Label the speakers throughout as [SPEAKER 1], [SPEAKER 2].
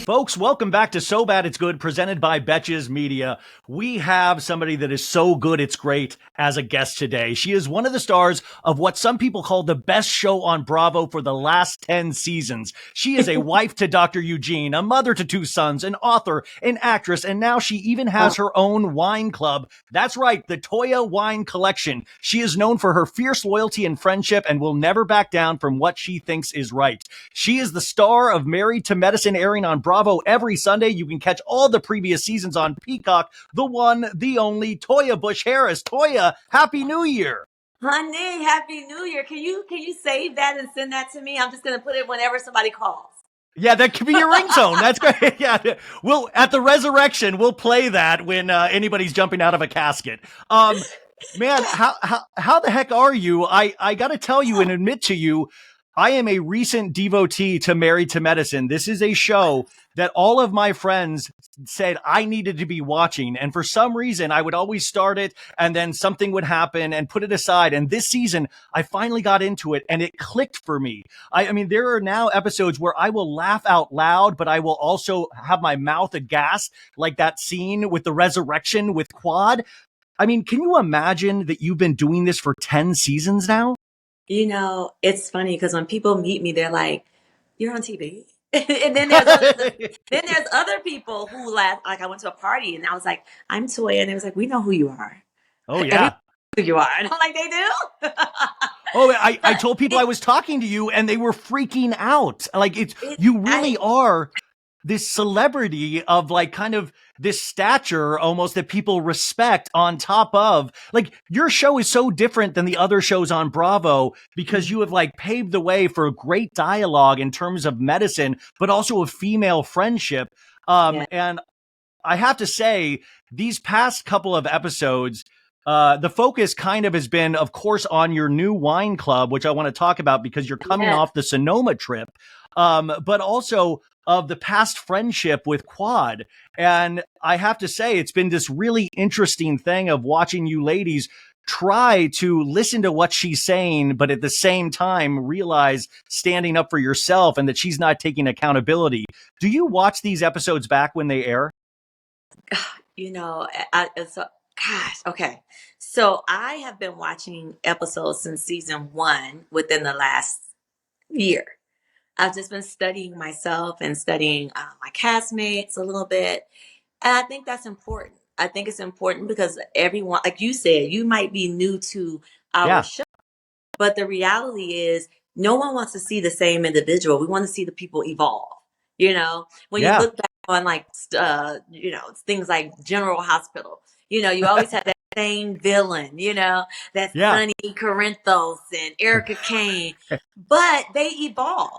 [SPEAKER 1] Folks, welcome back to So Bad It's Good, presented by Betches Media. We have somebody that is so good it's great as a guest today. She is one of the stars of what some people call the best show on Bravo for the last 10 seasons. She is a wife to Dr. Eugene, a mother to two sons, an author, an actress, and now she even has her own wine club. That's right, the Toya Wine Collection. She is known for her fierce loyalty and friendship and will never back down from what she thinks is right. She is the star of Married to Medicine, airing on Bravo every Sunday. You can catch all the previous seasons on Peacock. The one, the only, Toya Bush Harris. Toya, Happy New Year.
[SPEAKER 2] Honey, Happy New Year. Can you save that and send that to me? I'm just gonna put it whenever somebody calls.
[SPEAKER 1] Yeah, that could be your ringtone. That's great. Yeah, we'll at the resurrection we'll play that when anybody's jumping out of a casket. Man, how the heck are you? I got to tell you and admit to you, I am a recent devotee to Married to Medicine. This is a show that all of my friends said I needed to be watching. And for some reason, I would always start it and then something would happen and put it aside. And this season, I finally got into it and it clicked for me. I mean, there are now episodes where I will laugh out loud, but I will also have my mouth aghast, like that scene with the resurrection with Quad. I mean, can you imagine that you've been doing this for 10 seasons now?
[SPEAKER 2] You know, it's funny because when people meet me, they're like, "You're on TV." And then there's other people who laugh. Like I went to a party and I was like, "I'm Toya," and they was like, "We know who you are."
[SPEAKER 1] Oh,
[SPEAKER 2] And we
[SPEAKER 1] yeah.
[SPEAKER 2] know who you are. And I'm like, "They do."
[SPEAKER 1] Oh, I told people I was talking to you and they were freaking out. Like you really are this celebrity of like kind of this stature almost that people respect, on top of like your show is so different than the other shows on Bravo because you have like paved the way for great dialogue in terms of medicine, but also a female friendship.
[SPEAKER 2] Yeah.
[SPEAKER 1] And I have to say, these past couple of episodes, the focus kind of has been, of course, on your new wine club, which I want to talk about because you're coming off the Sonoma trip, but also of the past friendship with Quad. And I have to say, it's been this really interesting thing of watching you ladies try to listen to what she's saying, but at the same time realize standing up for yourself and that she's not taking accountability. Do you watch these episodes back when they air?
[SPEAKER 2] You know, gosh, okay. So I have been watching episodes since season one within the last year. I've just been studying myself and studying my castmates a little bit. And I think that's important. I think it's important because everyone, like you said, you might be new to our
[SPEAKER 1] Yeah.
[SPEAKER 2] show, but the reality is no one wants to see the same individual. We want to see the people evolve. You know, when you
[SPEAKER 1] Yeah.
[SPEAKER 2] look back on like, things like General Hospital, you always have that same villain, that's
[SPEAKER 1] Yeah.
[SPEAKER 2] Sonny Corinthos and Erica Kane, but they evolve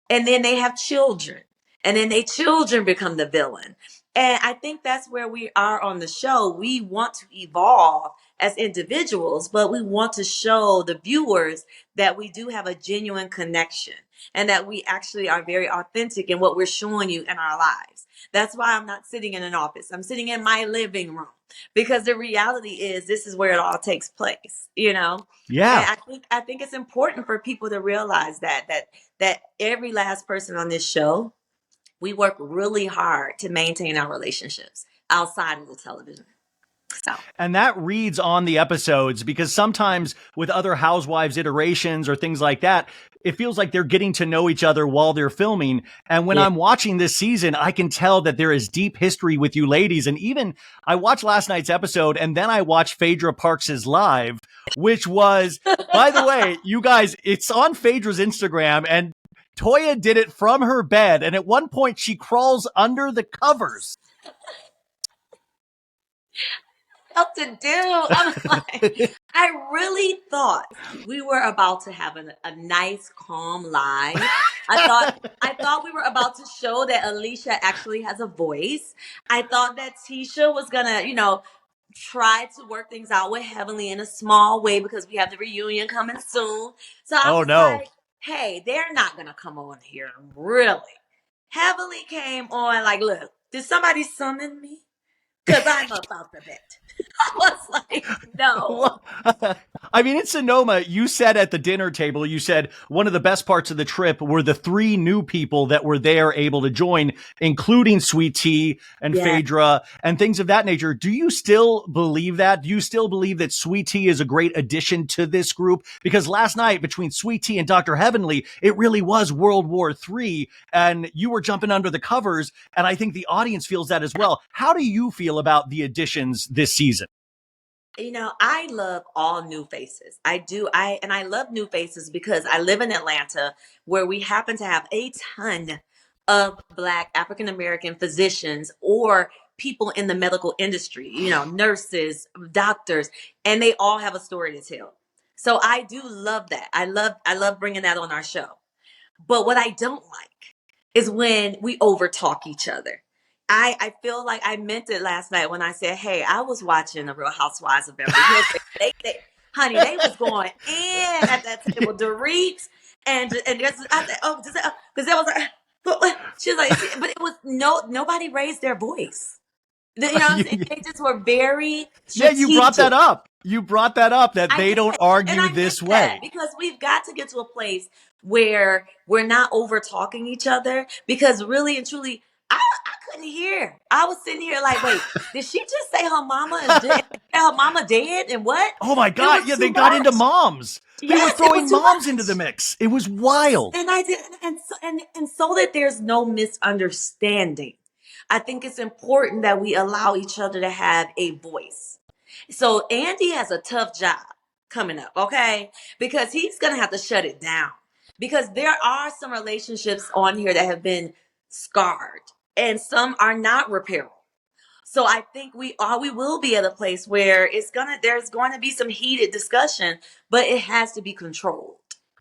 [SPEAKER 2] and then they have children and then their children become the villain. And I think that's where we are on the show. We want to evolve as individuals, but we want to show the viewers that we do have a genuine connection and that we actually are very authentic in what we're showing you in our lives. That's why I'm not sitting in an office. I'm sitting in my living room because the reality is this is where it all takes place, And
[SPEAKER 1] Yeah.
[SPEAKER 2] I think it's important for people to realize that every last person on this show, we work really hard to maintain our relationships outside of the television. So
[SPEAKER 1] And that reads on the episodes because sometimes with other housewives iterations or things like that, it feels like they're getting to know each other while they're filming. And when
[SPEAKER 2] yeah.
[SPEAKER 1] I'm watching this season, I can tell that there is deep history with you ladies. And even I watched last night's episode and then I watched Phaedra Parks' live, which was, by the way, you guys, it's on Phaedra's Instagram and Toya did it from her bed. And at one point she crawls under the covers.
[SPEAKER 2] What to do? I'm like, I really thought we were about to have a nice, calm live. I thought we were about to show that Alicia actually has a voice. I thought that Tisha was gonna, try to work things out with Heavenly in a small way because we have the reunion coming soon. So I
[SPEAKER 1] Oh
[SPEAKER 2] was
[SPEAKER 1] no.
[SPEAKER 2] like, hey, they're not gonna come on here, really. Heavenly came on like, look, did somebody summon me? Because I'm about to bet. I was like, no.
[SPEAKER 1] I mean, in Sonoma, you said at the dinner table, you said one of the best parts of the trip were the three new people that were there able to join, including Sweet Tea and
[SPEAKER 2] Yeah.
[SPEAKER 1] Phaedra and things of that nature. Do you still believe that? Do you still believe that Sweet Tea is a great addition to this group? Because last night between Sweet Tea and Dr. Heavenly, it really was World War III, and you were jumping under the covers. And I think the audience feels that as well. How do you feel about the additions this season?
[SPEAKER 2] I love all new faces. I do. I love new faces because I live in Atlanta where we happen to have a ton of Black African American physicians or people in the medical industry, nurses, doctors, and they all have a story to tell. So I do love that. I love bringing that on our show. But what I don't like is when we overtalk each other. I feel like I meant it last night when I said, "Hey, I was watching the Real Housewives of Beverly Hills. Honey, they was going in at that table. Dorit and there's I said, oh, because there was she was like, but it was nobody raised their voice. You know what I'm saying? They just were very
[SPEAKER 1] Yeah, you brought that
[SPEAKER 2] strategic.
[SPEAKER 1] up. You brought that up that
[SPEAKER 2] I
[SPEAKER 1] they
[SPEAKER 2] did.
[SPEAKER 1] don't
[SPEAKER 2] And
[SPEAKER 1] argue
[SPEAKER 2] I meant
[SPEAKER 1] this
[SPEAKER 2] that
[SPEAKER 1] way.
[SPEAKER 2] because we've got to get to a place where we're not over talking each other because really and truly, I couldn't hear. I was sitting here like, wait, did she just say her mama is dead? Her mama dead and what?
[SPEAKER 1] Oh my
[SPEAKER 2] It
[SPEAKER 1] God.
[SPEAKER 2] was
[SPEAKER 1] Yeah,
[SPEAKER 2] too
[SPEAKER 1] they got into
[SPEAKER 2] much.
[SPEAKER 1] moms. They were
[SPEAKER 2] Yes, it was
[SPEAKER 1] throwing
[SPEAKER 2] too
[SPEAKER 1] moms into the
[SPEAKER 2] much.
[SPEAKER 1] mix. It was wild.
[SPEAKER 2] And I did, and so that there's no misunderstanding, I think it's important that we allow each other to have a voice. So Andy has a tough job coming up, okay? Because he's gonna have to shut it down. Because there are some relationships on here that have been scarred, and some are not repairable. So I think we will be at a place where there's going to be some heated discussion, but it has to be controlled.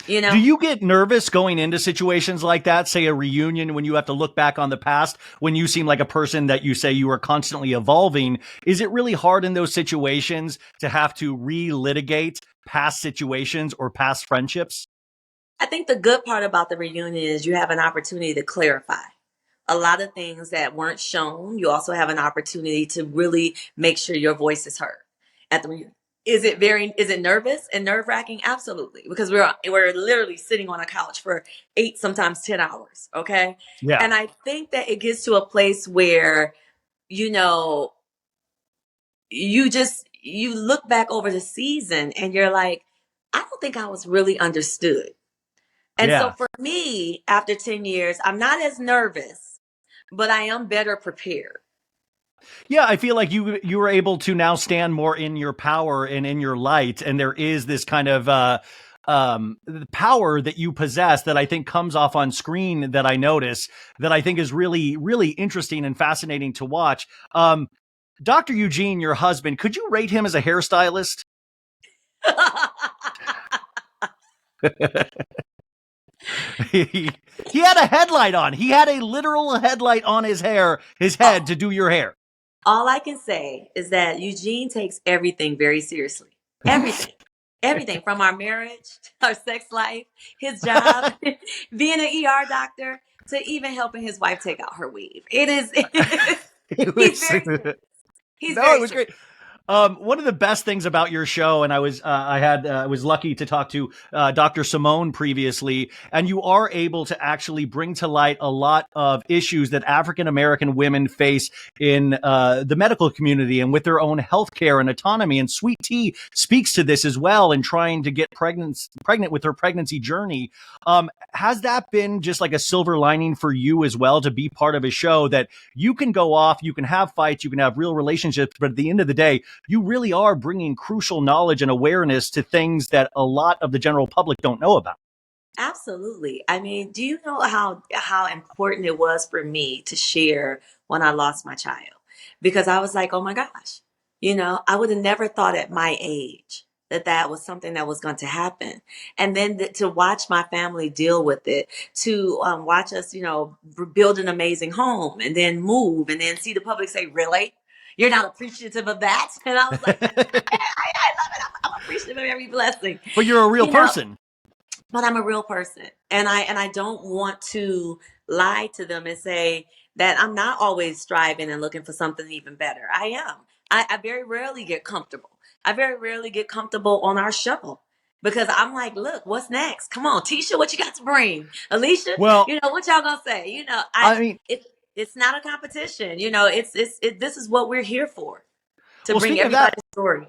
[SPEAKER 2] You
[SPEAKER 1] Do
[SPEAKER 2] know?
[SPEAKER 1] you get nervous going into situations like that, say a reunion, when you have to look back on the past, when you seem like a person that you say you are constantly evolving? Is it really hard in those situations to have to relitigate past situations or past friendships?
[SPEAKER 2] I think the good part about the reunion is you have an opportunity to clarify a lot of things that weren't shown. You also have an opportunity to really make sure your voice is heard at the reunion. Is it nervous and nerve wracking? Absolutely. Because we're literally sitting on a couch for 8, sometimes 10 hours. Okay.
[SPEAKER 1] Yeah.
[SPEAKER 2] And I think that it gets to a place where, you know, you look back over the season and you're like, I don't think I was really understood. And so
[SPEAKER 1] Yeah.
[SPEAKER 2] for me, after 10 years, I'm not as nervous, but I am better prepared.
[SPEAKER 1] Yeah, I feel like you were able to now stand more in your power and in your light, and there is this kind of power that you possess that I think comes off on screen that I notice that I think is really really interesting and fascinating to watch. Dr. Eugene, your husband, could you rate him as a hairstylist? He had a headlight on. He had a literal headlight on his head to do your hair.
[SPEAKER 2] All I can say is that Eugene takes everything very seriously. Everything. Everything from our marriage, our sex life, his job, being an ER doctor, to even helping his wife take out her weave. It is,
[SPEAKER 1] It
[SPEAKER 2] he's
[SPEAKER 1] was
[SPEAKER 2] very serious. He's
[SPEAKER 1] no, it
[SPEAKER 2] very
[SPEAKER 1] was
[SPEAKER 2] serious.
[SPEAKER 1] great. One of the best things about your show, and I was lucky to talk to Dr. Simone previously, and you are able to actually bring to light a lot of issues that African American women face in the medical community and with their own healthcare and autonomy. And Sweet Tea speaks to this as well in trying to get pregnant with her pregnancy journey. Has that been just like a silver lining for you as well to be part of a show that you can go off, you can have fights, you can have real relationships, but at the end of the day, you really are bringing crucial knowledge and awareness to things that a lot of the general public don't know about.
[SPEAKER 2] Absolutely. I mean, do you know how important it was for me to share when I lost my child? Because I was like, "Oh my gosh." I would have never thought at my age that that was something that was going to happen. And then to watch my family deal with it, to watch us, build an amazing home and then move and then see the public say, "Really? You're not appreciative of that?" And I was like, I love it. I'm appreciative of every blessing.
[SPEAKER 1] But you're a real
[SPEAKER 2] You know,
[SPEAKER 1] person.
[SPEAKER 2] but I'm a real person, and I don't want to lie to them and say that I'm not always striving and looking for something even better. I am. I very rarely get comfortable. I very rarely get comfortable on our show because I'm like, look, what's next? Come on, Tisha, what you got to bring? Alicia,
[SPEAKER 1] Well,
[SPEAKER 2] what y'all gonna say?
[SPEAKER 1] I mean,
[SPEAKER 2] It's not a competition. This is what we're here for, to
[SPEAKER 1] well,
[SPEAKER 2] bring
[SPEAKER 1] speaking of that,
[SPEAKER 2] everybody's story.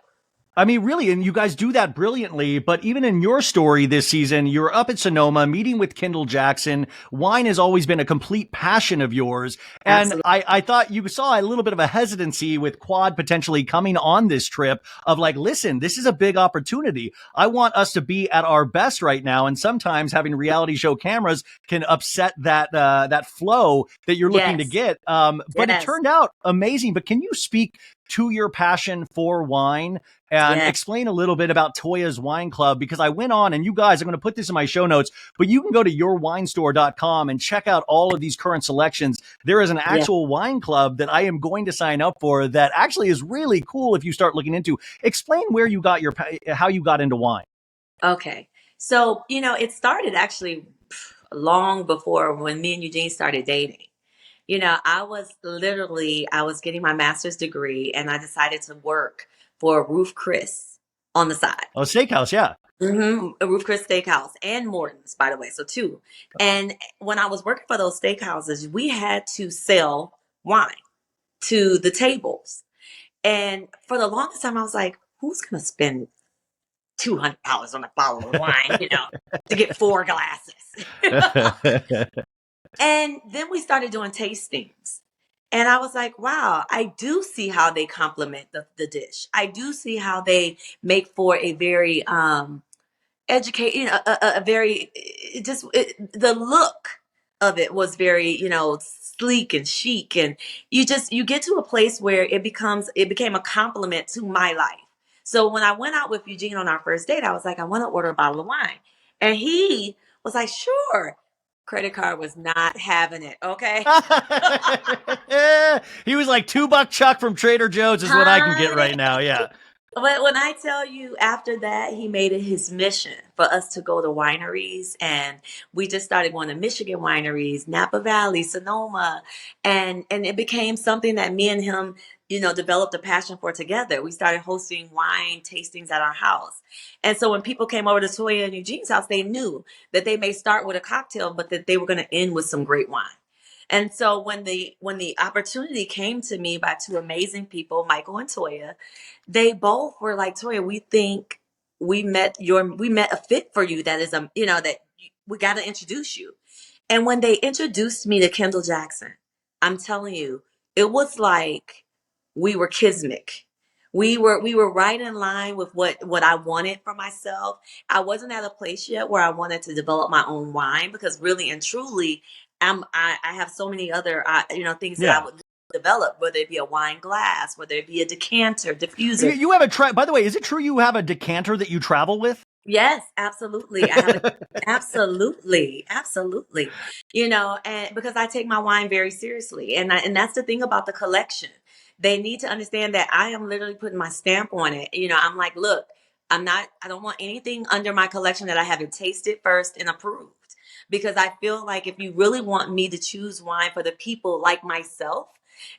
[SPEAKER 1] I mean, really, and you guys do that brilliantly. But even in your story this season, you're up at Sonoma meeting with Kendall Jackson. Wine has always been a complete passion of yours. And
[SPEAKER 2] Absolutely.
[SPEAKER 1] I thought you saw a little bit of a hesitancy with Quad potentially coming on this trip of like, listen, this is a big opportunity. I want us to be at our best right now. And sometimes having reality show cameras can upset that flow that you're looking to
[SPEAKER 2] Yes.
[SPEAKER 1] get. But it
[SPEAKER 2] Yes.
[SPEAKER 1] turned out amazing. But can you speak to your passion for wine and
[SPEAKER 2] Yes.
[SPEAKER 1] explain a little bit about Toya's Wine Club? Because I went on, and you guys, I'm going to put this in my show notes, but you can go to yourwinestore.com and check out all of these current selections. There is an
[SPEAKER 2] Yeah.
[SPEAKER 1] actual wine club that I am going to sign up for that actually is really cool if you start looking into. Explain where you got how you got into wine.
[SPEAKER 2] Okay. So, it started actually long before when me and Eugene started dating. I was getting my master's degree and I decided to work for Roof Chris on the side.
[SPEAKER 1] Oh, steakhouse, yeah.
[SPEAKER 2] A Roof Chris Steakhouse and Morton's, by the way. So two. And when I was working for those steakhouses, we had to sell wine to the tables. And for the longest time, I was like, who's going to spend $200 on a bottle of wine, to get four glasses? And then we started doing tastings. And I was like, wow, I do see how they complement the dish. I do see how they make for a very educate, a very, the look of it was very, sleek and chic. And you get to a place where it became a compliment to my life. So when I went out with Eugene on our first date, I was like, I want to order a bottle of wine. And he was like, sure. Credit card was not having it. Okay.
[SPEAKER 1] He was like $2 Chuck from Trader Joe's is what I can get
[SPEAKER 2] Honey.
[SPEAKER 1] right now. Yeah.
[SPEAKER 2] But when I tell you, after that, he made it his mission for us to go to wineries. And we just started going to Michigan wineries, Napa Valley, Sonoma. And it became something that me and him, developed a passion for together. We started hosting wine tastings at our house. And so when people came over to Toya and Eugene's house, they knew that they may start with a cocktail, but that they were going to end with some great wine. And so when the opportunity came to me by two amazing people, Michael and Toya, they both were like, Toya, we think we met a fit for you that is we got to introduce you. And when they introduced me to Kendall Jackson, I'm telling you, it was like we were kismic. We were right in line with what I wanted for myself. I wasn't at a place yet where I wanted to develop my own wine because really and truly, I have so many other things that I
[SPEAKER 1] Yeah.
[SPEAKER 2] would develop, whether it be a wine glass, whether it be a decanter, diffuser.
[SPEAKER 1] You have by the way, is it true you have a decanter that you travel with?
[SPEAKER 2] Yes, absolutely. I have a absolutely, absolutely. And because I take my wine very seriously, and that's the thing about the collection. They need to understand that I am literally putting my stamp on it. I'm like, look, I don't want anything under my collection that I haven't tasted first and approved. Because I feel like if you really want me to choose wine for the people like myself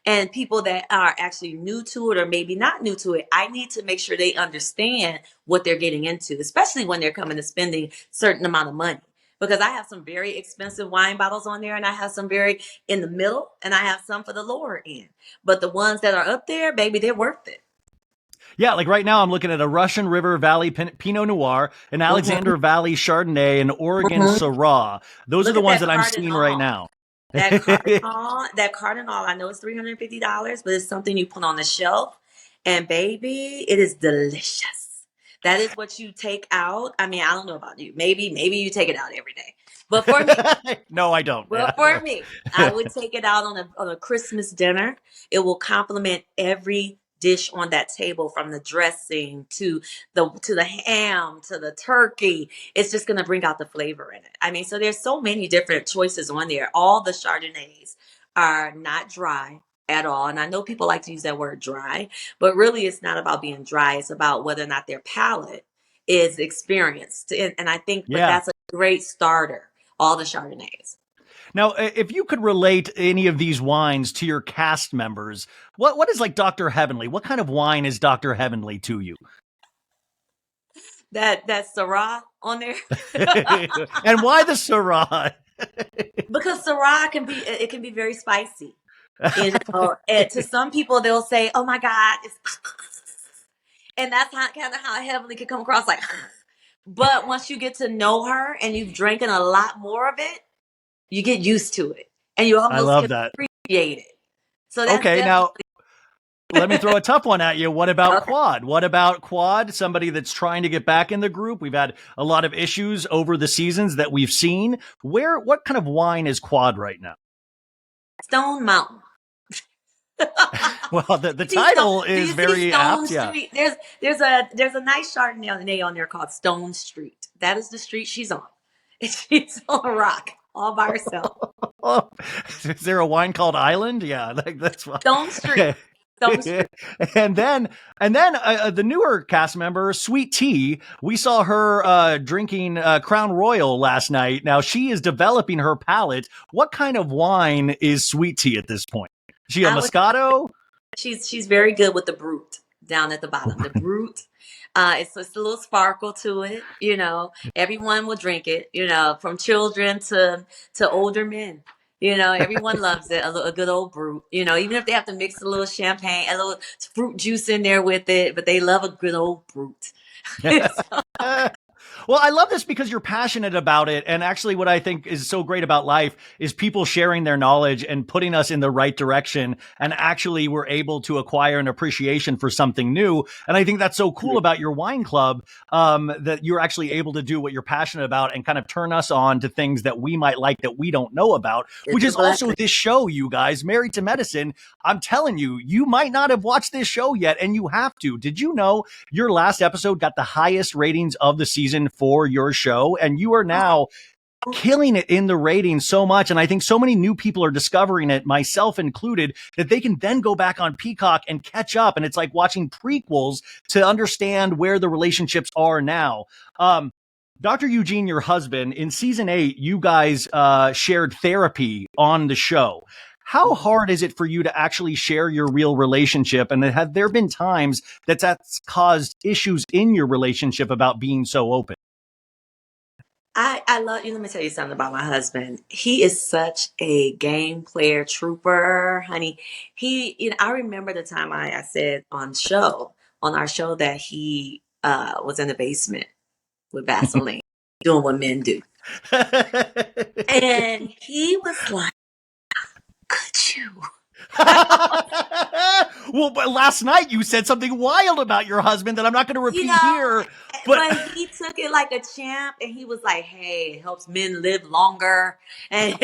[SPEAKER 2] and people that are actually new to it or maybe not new to it, I need to make sure they understand what they're getting into, especially when they're coming to spending certain amount of money. Because I have some very expensive wine bottles on there and I have some very in the middle and I have some for the lower end. But the ones that are up there, baby, they're worth it.
[SPEAKER 1] Yeah, like right now I'm looking at a Russian River Valley Pinot Noir, an
[SPEAKER 2] Hmm.
[SPEAKER 1] Alexander Valley Chardonnay, and Oregon
[SPEAKER 2] Hmm.
[SPEAKER 1] Syrah. Those are
[SPEAKER 2] Look
[SPEAKER 1] the
[SPEAKER 2] at
[SPEAKER 1] ones
[SPEAKER 2] that
[SPEAKER 1] that I'm seeing right
[SPEAKER 2] cardinal.
[SPEAKER 1] now.
[SPEAKER 2] That cardinal, I know it's $350, but it's something you put on the shelf. And baby, it is delicious. That is what you take out. I mean, I don't know about you. Maybe you take it out every day. But for me,
[SPEAKER 1] No, I don't.
[SPEAKER 2] well, for me, I would take it out on a Christmas dinner. It will complement every dish on that table, from the dressing to the ham to the turkey. It's just going to bring out the flavor in it. I mean, so there's so many different choices on there. All the Chardonnays are not dry at all. And I know people like to use that word dry, but really it's not about being dry. It's about whether or not their palate is experienced. And I think, but
[SPEAKER 1] Yeah.
[SPEAKER 2] that's a great starter, all the Chardonnays.
[SPEAKER 1] Now, if you could relate any of these wines to your cast members, what is like Dr. Heavenly? What kind of wine is Dr. Heavenly to you?
[SPEAKER 2] that Syrah on there.
[SPEAKER 1] And why the Syrah?
[SPEAKER 2] Because Syrah can be very spicy. And to some people they'll say, "Oh my God," and that's how kind of how Heavenly can come across like. But once you get to know her and you've drinking a lot more of it, you get used to it, and you
[SPEAKER 1] I
[SPEAKER 2] almost
[SPEAKER 1] love
[SPEAKER 2] can
[SPEAKER 1] that.
[SPEAKER 2] appreciate it. So that's
[SPEAKER 1] Okay,
[SPEAKER 2] definitely
[SPEAKER 1] now let me throw a tough one at you. What about Quad? What about Quad? Somebody that's trying to get back in the group. We've had a lot of issues over the seasons that we've seen. What kind of wine is Quad right now?
[SPEAKER 2] Stone Mountain.
[SPEAKER 1] Well, the
[SPEAKER 2] You see
[SPEAKER 1] title
[SPEAKER 2] Do
[SPEAKER 1] is
[SPEAKER 2] you see
[SPEAKER 1] very
[SPEAKER 2] Stone
[SPEAKER 1] apt. Yeah.
[SPEAKER 2] Street? There's a nice Chardonnay on there called Stone Street. That is the street she's on. And she's on a rock all by herself.
[SPEAKER 1] Oh, is there a wine called Island? Yeah, like that's fine.
[SPEAKER 2] Stone Street. Stone Street.
[SPEAKER 1] and then the newer cast member, Sweet Tea, we saw her drinking Crown Royal last night. Now she is developing her palate. What kind of wine is Sweet Tea at this point? Is she a Moscato?
[SPEAKER 2] She's very good with the brute down at the bottom. The brute. It's a little sparkle to it. Everyone will drink it. From children to older men. Everyone loves it. A good old brute. Even if they have to mix a little champagne, a little fruit juice in there with it, but they love a good old brute.
[SPEAKER 1] Well, I love this because you're passionate about it. And actually, what I think is so great about life is people sharing their knowledge and putting us in the right direction. And actually, we're able to acquire an appreciation for something new. And I think that's so cool about your wine club, that you're actually able to do what you're passionate about and kind of turn us on to things that we might like that we don't know about, which is also this show, you guys, Married to Medicine. I'm telling you, you might not have watched this show yet, and you have to. Did you know your last episode got the highest ratings of the season for your show, and you are now killing it in the ratings so much. And I think so many new people are discovering it, myself included, that they can then go back on Peacock and catch up. And it's like watching prequels to understand where the relationships are now. Dr. Eugene, your husband, in season 8, you guys shared therapy on the show. How hard is it for you to actually share your real relationship? And have there been times that's caused issues in your relationship about being so open?
[SPEAKER 2] I love you. Let me tell you something about my husband. He is such a game player trooper, honey. I remember the time I said on our show that he was in the basement with Vaseline, doing what men do. And he was like, could you?
[SPEAKER 1] Well, but last night you said something wild about your husband that I'm not going to repeat here.
[SPEAKER 2] But he took it like a champ, and he was like, "Hey, it helps men live longer." And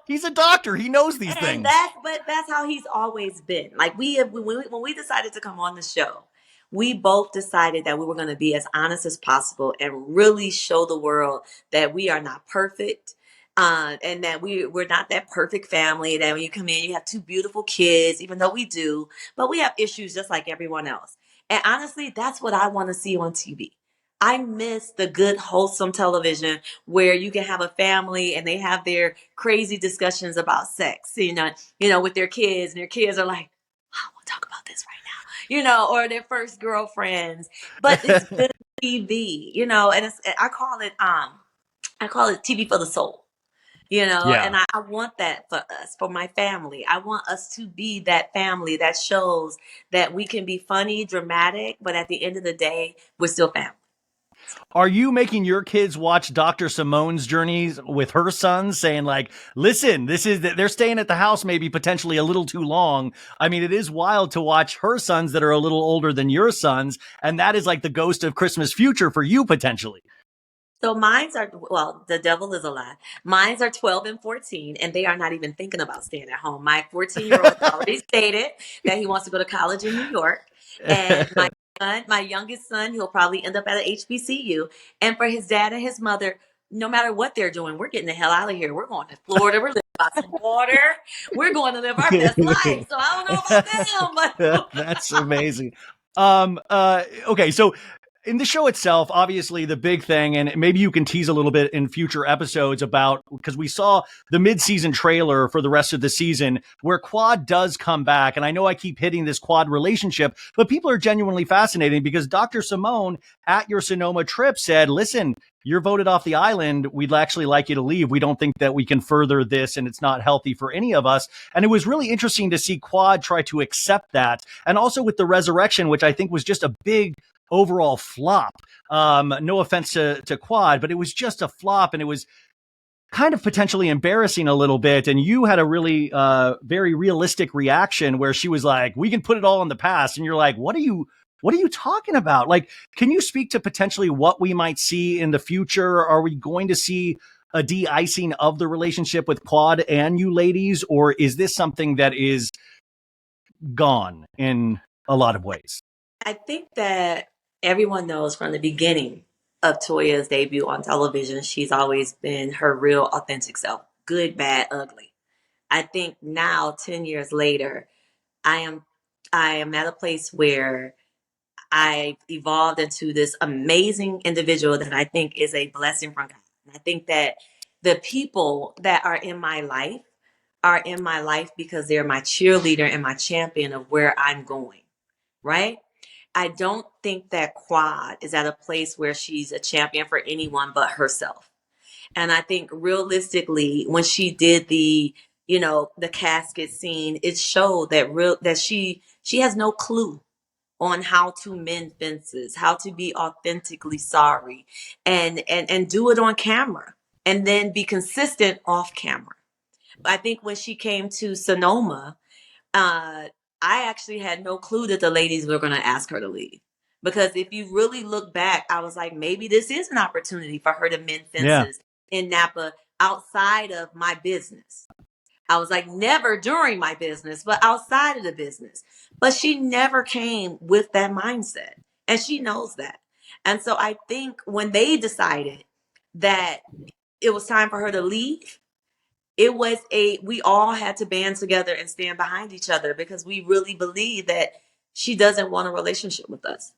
[SPEAKER 1] he's a doctor; he knows these things.
[SPEAKER 2] That's how he's always been. Like when we decided to come on the show, we both decided that we were going to be as honest as possible and really show the world that we are not perfect. And that we're not that perfect family that when you come in, you have two beautiful kids, even though we do, but we have issues just like everyone else. And honestly, that's what I want to see on TV. I miss the good, wholesome television where you can have a family and they have their crazy discussions about sex, with their kids, and their kids are like, "I want to talk about this right now," or their first girlfriends. But it's good TV, and I call it TV for the soul.
[SPEAKER 1] Yeah.
[SPEAKER 2] And I want that for us, for my family. I want us to be that family that shows that we can be funny, dramatic, but at the end of the day, we're still family.
[SPEAKER 1] Are you making your kids watch Dr. Simone's journeys with her sons, saying like, listen, they're staying at the house maybe potentially a little too long. I mean, it is wild to watch her sons that are a little older than your sons. And that is like the ghost of Christmas future for you potentially.
[SPEAKER 2] So the devil is a lie. Mine's are 12 and 14, and they are not even thinking about staying at home. My 14-year-old already stated that he wants to go to college in New York. And my youngest son, he'll probably end up at an HBCU. And for his dad and his mother, no matter what they're doing, we're getting the hell out of here. We're going to Florida. We're living by some water. We're going to live our best life. So I don't know about them, but
[SPEAKER 1] That's amazing. Okay, so in the show itself, obviously the big thing, and maybe you can tease a little bit in future episodes about, because we saw the mid-season trailer for the rest of the season where Quad does come back. And I know I keep hitting this Quad relationship, but people are genuinely fascinating because Dr. Simone at your Sonoma trip said, listen, you're voted off the island. We'd actually like you to leave. We don't think that we can further this, and it's not healthy for any of us. And it was really interesting to see Quad try to accept that. And also with the resurrection, which I think was just a big overall flop. No offense to Quad, but it was just a flop, and it was kind of potentially embarrassing a little bit. And you had a really very realistic reaction where she was like, we can put it all in the past. And you're like, what are you talking about? Like, can you speak to potentially what we might see in the future? Are we going to see a de-icing of the relationship with Quad and you ladies? Or is this something that is gone in a lot of ways?
[SPEAKER 2] I think that everyone knows from the beginning of Toya's debut on television, she's always been her real authentic self, good, bad, ugly. I think now, 10 years later, I am I am at a place where I've evolved into this amazing individual that I think is a blessing from God. And I think that the people that are in my life because they're my cheerleader and my champion of where I'm going, right? I don't think that Quad is at a place where she's a champion for anyone but herself. And I think realistically, when she did the casket scene, it showed that she has no clue on how to mend fences, how to be authentically sorry, and do it on camera, and then be consistent off camera. I think when she came to Sonoma, uh, I actually had no clue that the ladies were going to ask her to leave. Because if you really look back, I was like, maybe this is an opportunity for her to mend
[SPEAKER 1] Yeah.
[SPEAKER 2] fences in Napa outside of my business. I was like, never during my business, but outside of the business. But she never came with that mindset. And she knows that. And so I think when they decided that it was time for her to leave, we all had to band together and stand behind each other because we really believe that she doesn't want a relationship with us.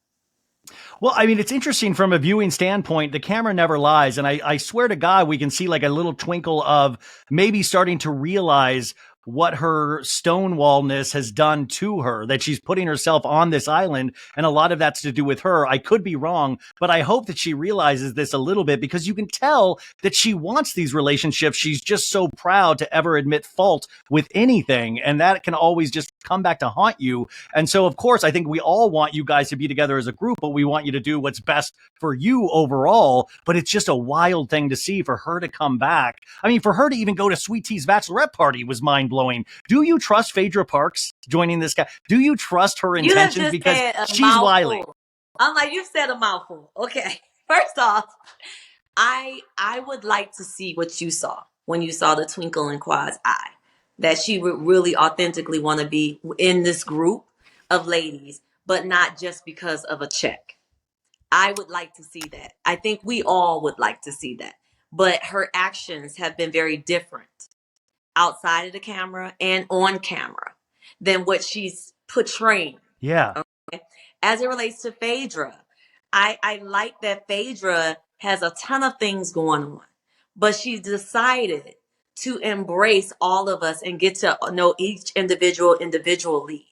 [SPEAKER 1] Well, I mean, it's interesting from a viewing standpoint. The camera never lies. And I swear to God, we can see like a little twinkle of maybe starting to realize what her stonewallness has done to her, that she's putting herself on this island. And a lot of that's to do with her. I could be wrong, but I hope that she realizes this a little bit because you can tell that she wants these relationships. She's just so proud to ever admit fault with anything. And that can always just come back to haunt you. And so, of course, I think we all want you guys to be together as a group, but we want you to do what's best for you overall. But it's just a wild thing to see for her to come back. I mean, for her to even go to Sweet Tea's bachelorette party was mind blowing. Do you trust Phaedra Parks joining this guy? Do you trust her
[SPEAKER 2] You have
[SPEAKER 1] intentions?
[SPEAKER 2] just
[SPEAKER 1] Because
[SPEAKER 2] said a
[SPEAKER 1] she's wily.
[SPEAKER 2] mouthful. I'm like, you said a mouthful. Okay. First off, I would like to see what you saw when you saw the twinkle in Quad's eye. That she would really authentically want to be in this group of ladies, but not just because of a check. I would like to see that. I think we all would like to see that. But her actions have been very different outside of the camera and on camera than what she's portraying.
[SPEAKER 1] Yeah.
[SPEAKER 2] Okay? As it relates to Phaedra, I like that Phaedra has a ton of things going on, but she decided to embrace all of us and get to know each individual individually.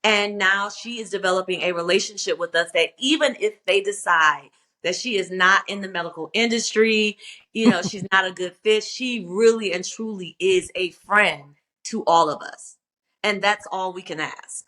[SPEAKER 2] And now she is developing a relationship with us that even if they decide that she is not in the medical industry, she's not a good fit, she really and truly is a friend to all of us. And that's all we can ask.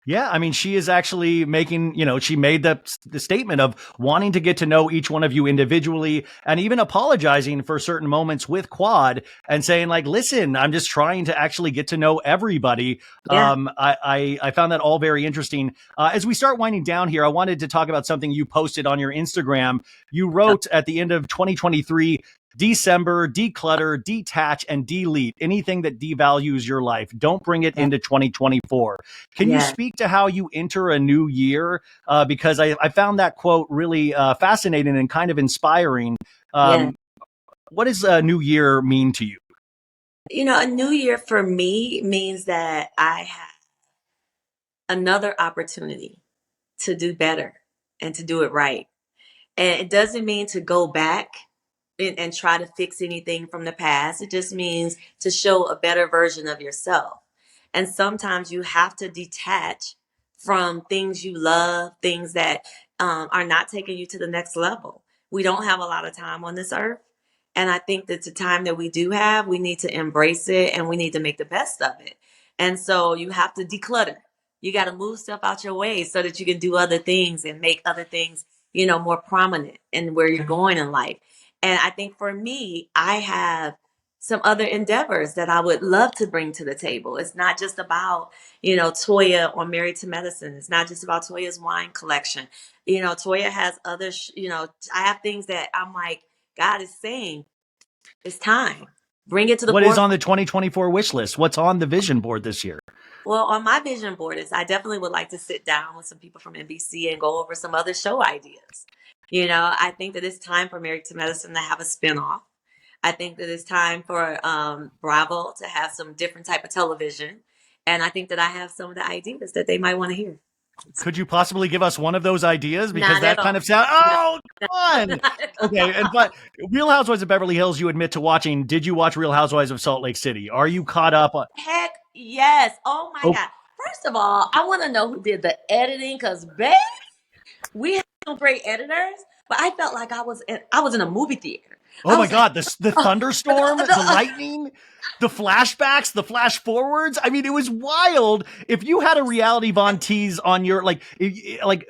[SPEAKER 1] Yeah, I mean, she is actually making, she made the statement of wanting to get to know each one of you individually and even apologizing for certain moments with Quad and saying like, listen, I'm just trying to actually get to know everybody.
[SPEAKER 2] Yeah.
[SPEAKER 1] I found that all very interesting. As we start winding down here, I wanted to talk about something you posted on your Instagram. You wrote at the end of 2023, December, declutter, detach, and delete anything that devalues your life. Don't bring it into 2024. Can you
[SPEAKER 2] Yeah.
[SPEAKER 1] speak to how you enter a new year? Because I found that quote really fascinating and kind of inspiring.
[SPEAKER 2] Yeah.
[SPEAKER 1] What does a new year mean to you?
[SPEAKER 2] A new year for me means that I have another opportunity to do better and to do it right. And it doesn't mean to go back and try to fix anything from the past. It just means to show a better version of yourself. And sometimes you have to detach from things you love, things that are not taking you to the next level. We don't have a lot of time on this earth. And I think that the time that we do have, we need to embrace it and we need to make the best of it. And so you have to declutter. You got to move stuff out your way so that you can do other things and make other things, more prominent in where you're going in life. And I think for me, I have some other endeavors that I would love to bring to the table. It's not just about, Toya or Married to Medicine. It's not just about Toya's wine collection. Toya has other, I have things that I'm like, God is saying, it's time. Bring it to the
[SPEAKER 1] What is on
[SPEAKER 2] forefront.
[SPEAKER 1] the 2024 wish list? What's on the vision board this year?
[SPEAKER 2] Well, on my vision board is I definitely would like to sit down with some people from NBC and go over some other show ideas. I think that it's time for Married to Medicine to have a spinoff. I think that it's time for Bravo to have some different type of television. And I think that I have some of the ideas that they might want to hear.
[SPEAKER 1] Could you possibly give us one of those ideas? Because
[SPEAKER 2] Not at
[SPEAKER 1] that
[SPEAKER 2] all.
[SPEAKER 1] kind of sounds,
[SPEAKER 2] No,
[SPEAKER 1] oh, come on.
[SPEAKER 2] not at
[SPEAKER 1] Okay.
[SPEAKER 2] all.
[SPEAKER 1] But Real Housewives of Beverly Hills, you admit to watching. Did you watch Real Housewives of Salt Lake City? Are you caught up on?
[SPEAKER 2] Heck yes. Oh my
[SPEAKER 1] Oh,
[SPEAKER 2] God. First of all, I want to know who did the editing because, babe, we have some great editors, but I felt like I was in a movie theater.
[SPEAKER 1] oh
[SPEAKER 2] I
[SPEAKER 1] my
[SPEAKER 2] was like,
[SPEAKER 1] God. The thunderstorm, the lightning, the flashbacks, the flash forwards. I mean, it was wild. If you had a reality Von Teese on your like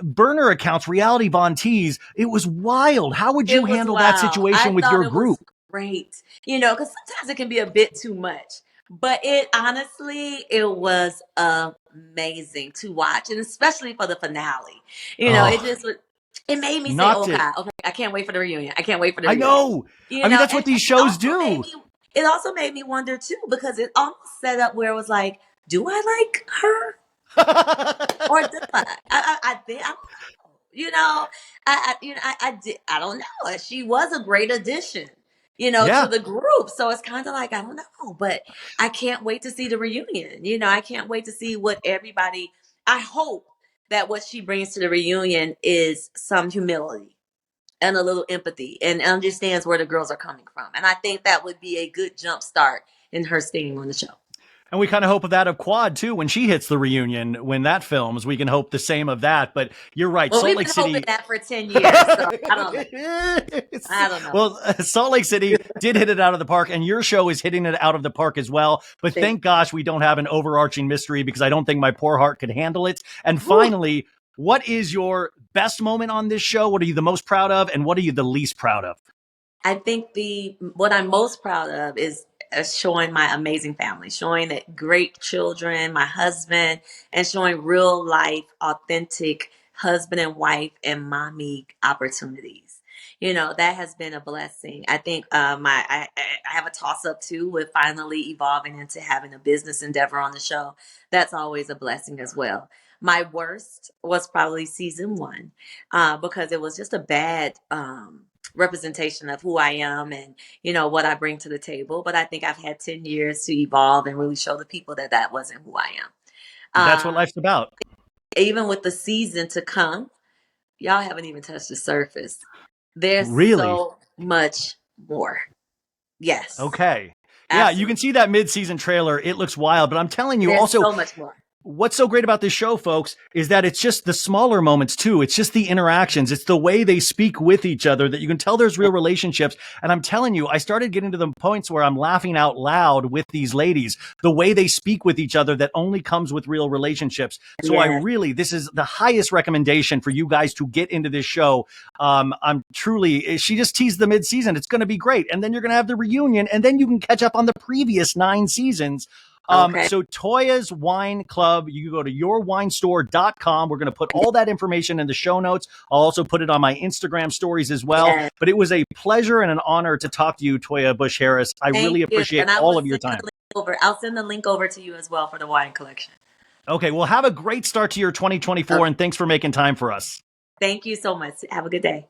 [SPEAKER 1] burner accounts, reality Von Teese, it was wild. How would you
[SPEAKER 2] it was
[SPEAKER 1] handle that
[SPEAKER 2] wild. I
[SPEAKER 1] situation with
[SPEAKER 2] thought
[SPEAKER 1] your
[SPEAKER 2] it was
[SPEAKER 1] group?
[SPEAKER 2] great, because sometimes it can be a bit too much. But it was amazing to watch, and especially for the finale. It
[SPEAKER 1] Oh,
[SPEAKER 2] just was. It made me say,
[SPEAKER 1] not
[SPEAKER 2] "Oh
[SPEAKER 1] to.
[SPEAKER 2] God, okay, I can't wait for the reunion. I can't wait for the
[SPEAKER 1] I
[SPEAKER 2] reunion."
[SPEAKER 1] know. I mean, that's
[SPEAKER 2] And
[SPEAKER 1] what these
[SPEAKER 2] it
[SPEAKER 1] shows
[SPEAKER 2] also made
[SPEAKER 1] do.
[SPEAKER 2] me. It also made me wonder too because it almost set up where it was like, "Do I like her or do I think I don't know." I don't know. She was a great addition, to
[SPEAKER 1] Yeah.
[SPEAKER 2] the group. So it's kind of like I don't know, but I can't wait to see the reunion. I can't wait to see what everybody. I hope that what she brings to the reunion is some humility and a little empathy and understands where the girls are coming from. And I think that would be a good jump start in her staying on the show.
[SPEAKER 1] And we kind of hope of that of Quad too when she hits the reunion, when that films. We can hope the same of that. But you're right.
[SPEAKER 2] Well,
[SPEAKER 1] Salt
[SPEAKER 2] we've
[SPEAKER 1] Lake
[SPEAKER 2] been hoping
[SPEAKER 1] City.
[SPEAKER 2] that for 10 years. So I don't know. I don't know.
[SPEAKER 1] Well, Salt Lake City did hit it out of the park, and your show is hitting it out of the park as well. But
[SPEAKER 2] Thank
[SPEAKER 1] thank gosh we don't have an overarching mystery because I don't think my poor heart could handle it. And
[SPEAKER 2] you.
[SPEAKER 1] finally, what is your best moment on this show? What are you the most proud of, and what are you the least proud of?
[SPEAKER 2] I think the what I'm most proud of is showing my amazing family, showing that great children, my husband, and showing real life, authentic husband and wife and mommy opportunities. That has been a blessing. I think I have a toss up too with finally evolving into having a business endeavor on the show. That's always a blessing as well. My worst was probably season one, because it was just a bad representation of who I am and what I bring to the table. But I think I've had 10 years to evolve and really show the people that that wasn't who I
[SPEAKER 1] That's what
[SPEAKER 2] am.
[SPEAKER 1] life's about.
[SPEAKER 2] Even with the season to come, y'all haven't even touched the surface. There's
[SPEAKER 1] Really?
[SPEAKER 2] so much more. Yes,
[SPEAKER 1] Okay. Yeah, you can
[SPEAKER 2] absolutely.
[SPEAKER 1] see that mid-season trailer. It looks wild, but I'm telling you
[SPEAKER 2] There's
[SPEAKER 1] also
[SPEAKER 2] so much more.
[SPEAKER 1] what's so great about this show, folks, is that it's just the smaller moments too. It's just the interactions. It's the way they speak with each other that you can tell there's real relationships. And I'm telling you, I started getting to the points where I'm laughing out loud with these ladies, the way they speak with each other that only comes with real relationships. So
[SPEAKER 2] Yes.
[SPEAKER 1] this is the highest recommendation for you guys to get into this show. I'm truly, she just teased the mid-season. It's going to be great. And then you're going to have the reunion and then you can catch up on the previous 9 seasons.
[SPEAKER 2] Okay.
[SPEAKER 1] So Toya's Wine Club, you go to yourwinestore.com. We're going to put all that information in the show notes. I'll also put it on my Instagram stories as well.
[SPEAKER 2] Yes.
[SPEAKER 1] But it was a pleasure and an honor to talk to you, Toya Bush Harris. I
[SPEAKER 2] Thank
[SPEAKER 1] really
[SPEAKER 2] you.
[SPEAKER 1] appreciate
[SPEAKER 2] And I will
[SPEAKER 1] all of your
[SPEAKER 2] send the
[SPEAKER 1] time.
[SPEAKER 2] link over. I'll send the link over to you as well for the wine collection.
[SPEAKER 1] Okay, well, have a great start to your 2024,
[SPEAKER 2] Okay.
[SPEAKER 1] and thanks for making time for us.
[SPEAKER 2] Thank you so much. Have a good day.